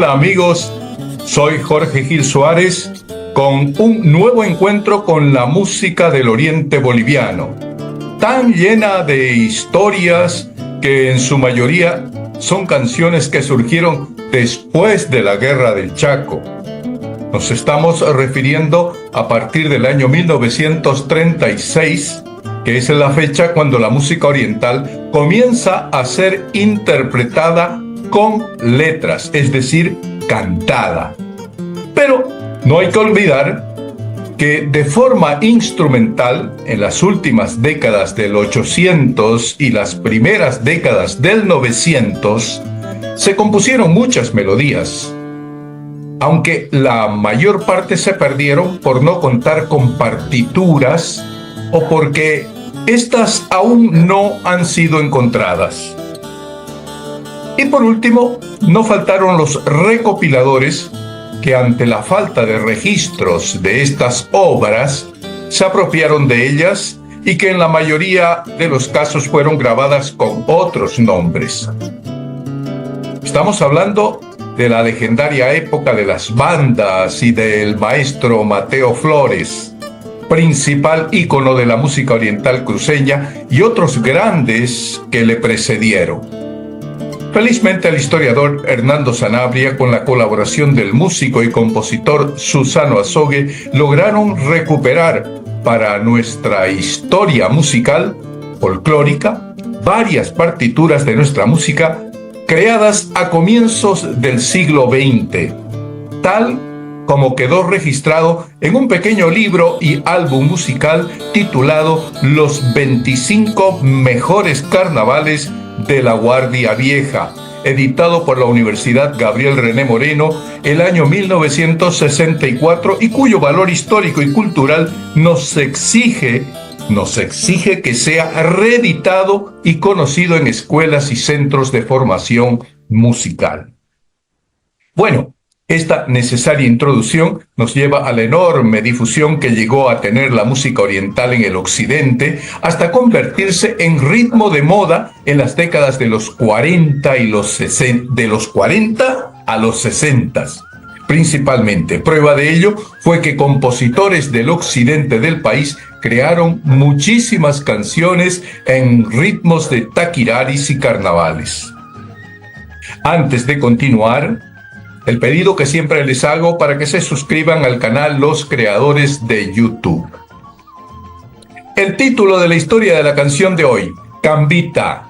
Hola amigos, soy Jorge Gil Suárez con un nuevo encuentro con la música del oriente boliviano, tan llena de historias que en su mayoría son canciones que surgieron después de la Guerra del Chaco. Nos estamos refiriendo a partir del año 1936, que es la fecha cuando la música oriental comienza a ser interpretada con letras, es decir, cantada. Pero no hay que olvidar que de forma instrumental, en las últimas décadas del 800 y las primeras décadas del 900, se compusieron muchas melodías, aunque la mayor parte se perdieron por no contar con partituras o porque estas aún no han sido encontradas. Y por último, no faltaron los recopiladores que ante la falta de registros de estas obras se apropiaron de ellas y que en la mayoría de los casos fueron grabadas con otros nombres. Estamos hablando de la legendaria época de las bandas y del maestro Mateo Flores, principal ícono de la música oriental cruceña, y otros grandes que le precedieron. Felizmente el historiador Hernando Sanabria, con la colaboración del músico y compositor Susano Azogue, lograron recuperar para nuestra historia musical folclórica varias partituras de nuestra música creadas a comienzos del siglo XX, tal como quedó registrado en un pequeño libro y álbum musical titulado Los 25 mejores carnavales de la Guardia Vieja, editado por la Universidad Gabriel René Moreno el año 1964, y cuyo valor histórico y cultural nos exige que sea reeditado y conocido en escuelas y centros de formación musical. Bueno, esta necesaria introducción nos lleva a la enorme difusión que llegó a tener la música oriental en el occidente, hasta convertirse en ritmo de moda en las décadas de los 40 y los 60, de los 40 a los 60. Principalmente, prueba de ello fue que compositores del occidente del país crearon muchísimas canciones en ritmos de taquiraris y carnavales. Antes de continuar, el pedido que siempre les hago para que se suscriban al canal Los Creadores de YouTube. El título de la historia de la canción de hoy, Cambita,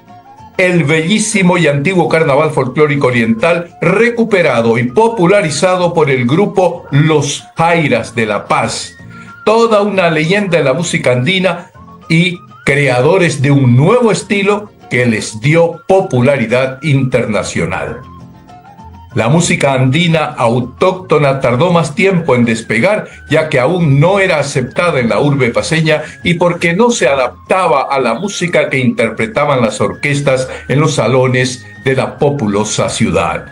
el bellísimo y antiguo carnaval folclórico oriental recuperado y popularizado por el grupo Los Jairas de La Paz, toda una leyenda de la música andina y creadores de un nuevo estilo que les dio popularidad internacional. La música andina autóctona tardó más tiempo en despegar, ya que aún no era aceptada en la urbe paceña y porque no se adaptaba a la música que interpretaban las orquestas en los salones de la populosa ciudad.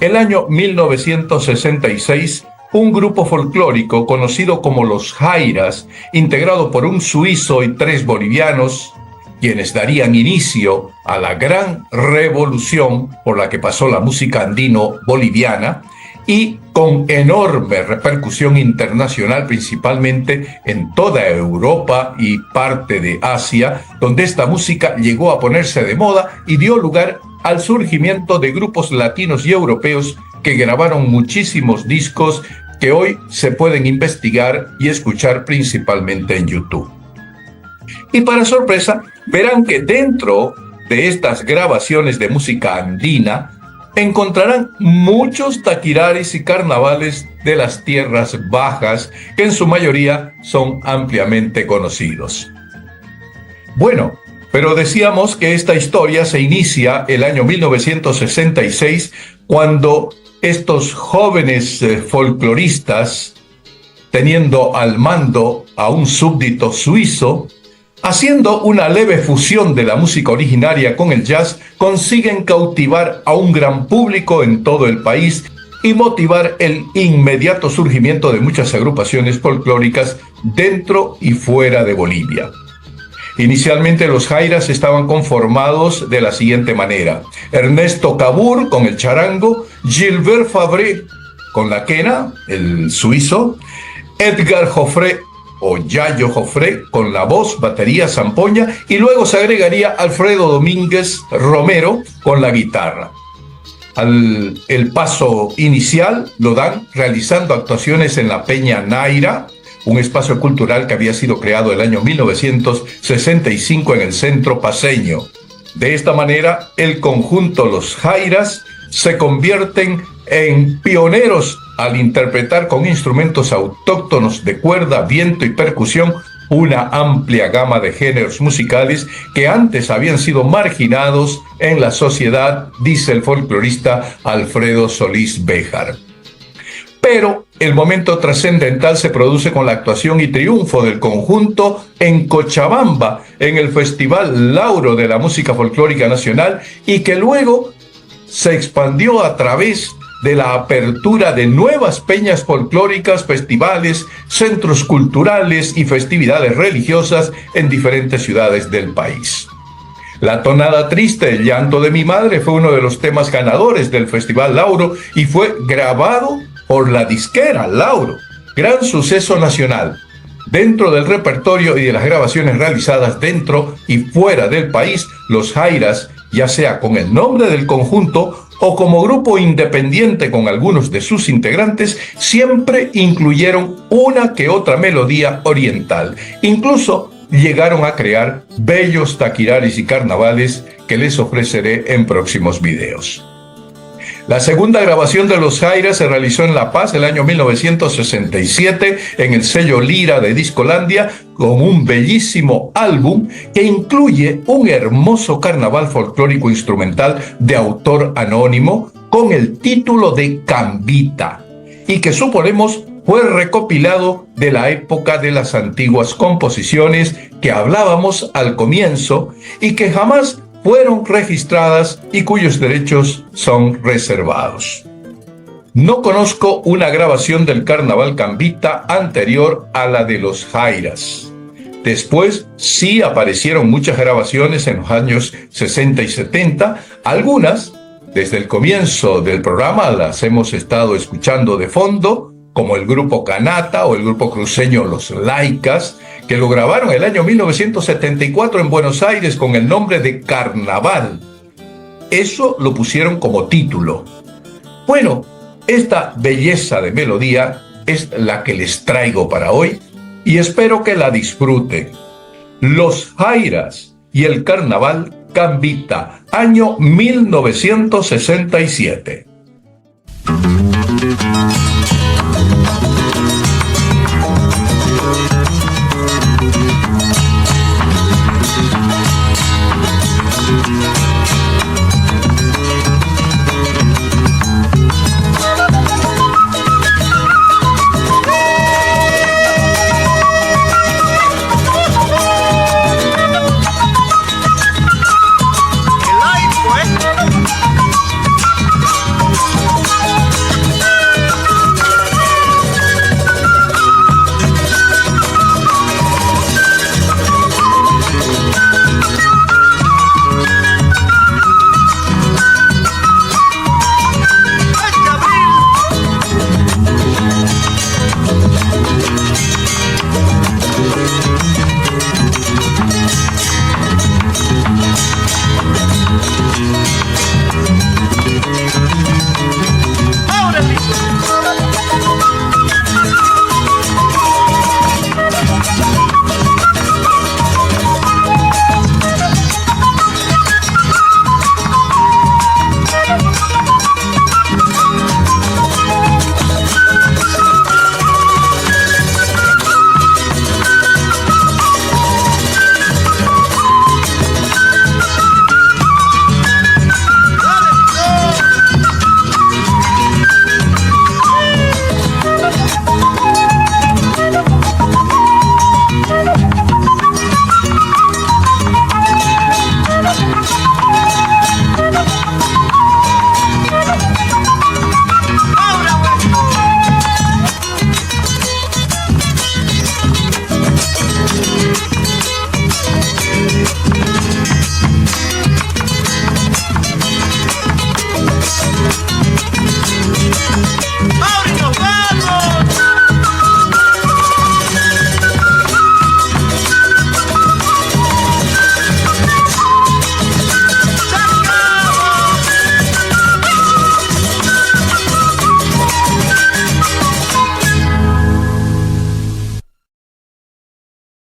El año 1966, un grupo folclórico conocido como Los Jairas, integrado por un suizo y 3 bolivianos, quienes darían inicio a la gran revolución por la que pasó la música andino-boliviana y con enorme repercusión internacional, principalmente en toda Europa y parte de Asia, donde esta música llegó a ponerse de moda y dio lugar al surgimiento de grupos latinos y europeos que grabaron muchísimos discos que hoy se pueden investigar y escuchar principalmente en YouTube. Y para sorpresa, verán que dentro de estas grabaciones de música andina encontrarán muchos taquiraris y carnavales de las tierras bajas, que en su mayoría son ampliamente conocidos. Bueno, pero decíamos que esta historia se inicia el año 1966, cuando estos jóvenes folcloristas, teniendo al mando a un súbdito suizo, haciendo una leve fusión de la música originaria con el jazz, consiguen cautivar a un gran público en todo el país y motivar el inmediato surgimiento de muchas agrupaciones folclóricas dentro y fuera de Bolivia. Inicialmente los jairas estaban conformados de la siguiente manera: Ernesto Cabur con el charango, Gilbert Fabré con la quena, el suizo, Edgar Joffre o Yayo Joffre con la voz, batería, zampoña, y luego se agregaría Alfredo Domínguez Romero con la guitarra. El paso inicial lo dan realizando actuaciones en la Peña Naira, un espacio cultural que había sido creado el año 1965 en el centro paceño. De esta manera, el conjunto Los Jairas se convierten en pioneros al interpretar con instrumentos autóctonos de cuerda, viento y percusión una amplia gama de géneros musicales que antes habían sido marginados en la sociedad, dice el folclorista Alfredo Solís Béjar. Pero el momento trascendental se produce con la actuación y triunfo del conjunto en Cochabamba, en el Festival Lauro de la Música Folclórica Nacional, y que luego se expandió a través de la apertura de nuevas peñas folclóricas, festivales, centros culturales y festividades religiosas en diferentes ciudades del país. La tonada triste, el llanto de mi madre, fue uno de los temas ganadores del Festival Lauro y fue grabado por la disquera Lauro. Gran suceso nacional. Dentro del repertorio y de las grabaciones realizadas dentro y fuera del país, Los Jairas, ya sea con el nombre del conjunto o como grupo independiente con algunos de sus integrantes, siempre incluyeron una que otra melodía oriental. Incluso llegaron a crear bellos taquiraris y carnavales que les ofreceré en próximos videos. La segunda grabación de Los Jairas se realizó en La Paz el año 1967 en el sello Lira de Discolandia, con un bellísimo álbum que incluye un hermoso carnaval folclórico instrumental de autor anónimo con el título de Cambita, y que suponemos fue recopilado de la época de las antiguas composiciones que hablábamos al comienzo y que jamás fueron registradas y cuyos derechos son reservados. No conozco una grabación del Carnaval Cambita anterior a la de Los Jairas. Después sí aparecieron muchas grabaciones en los años 60 y 70, algunas desde el comienzo del programa las hemos estado escuchando de fondo, como el grupo Canata o el grupo cruceño Los Laicas, que lo grabaron el año 1974 en Buenos Aires con el nombre de Carnaval. Eso lo pusieron como título. Bueno, esta belleza de melodía es la que les traigo para hoy y espero que la disfruten. Los Jairas y el Carnaval Cambita, año 1967.